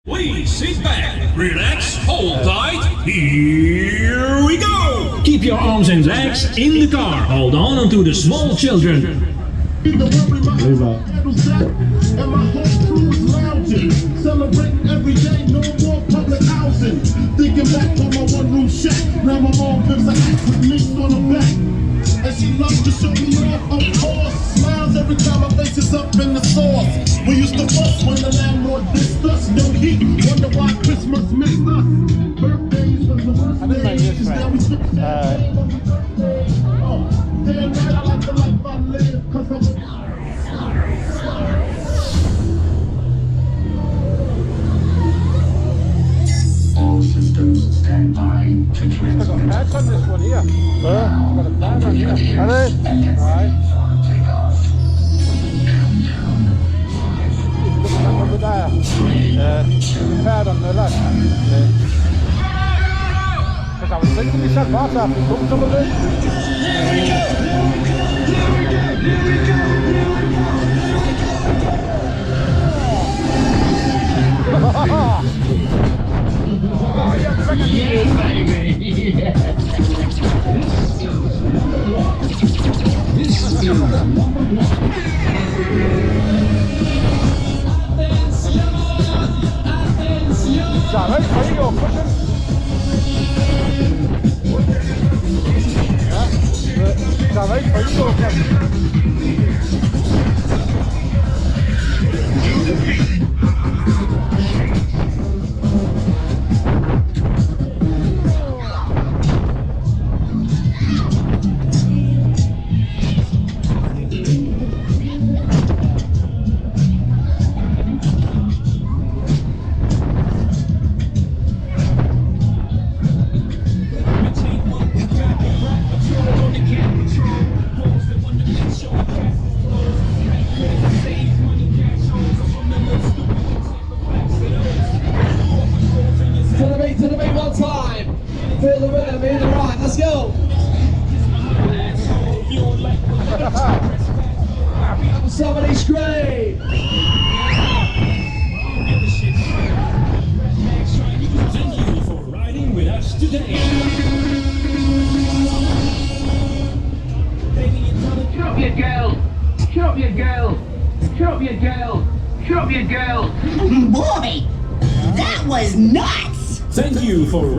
Please sit back, relax, hold tight. Here we go! Keep your arms and legs in the car. Hold on onto the small children. And my whole crew is lounging, celebrating every day, no more public housing. Thinking back on my one-room shack, now my mom gives a hat with links on her back. And she loves to show me off, of course. Smiles every time my face is up in the sauce. We used to fuss when the landlord dissed us. No heat, wonder why Christmas missed us. Birthdays was the worst days, now we sit down on my birthday. Oh, damn right, I like the life I live, cause I'm all systems stand by to I've got pads on this one here. I've got a pad on here. Are they? Right. Look back over there. Pad on the left. Because I was thinking to myself, Martha, I've done some of this. Is that right? There you go, pushing. Is that right? There you go, To the beat one time. Feel the rhythm in the right. Let's go. Somebody scream. Thank you for riding with us today. Shut up, you girl! Shut up, you girl! Shut up, you girl! Shut up, you girl! Boy, that was nuts! Thank you for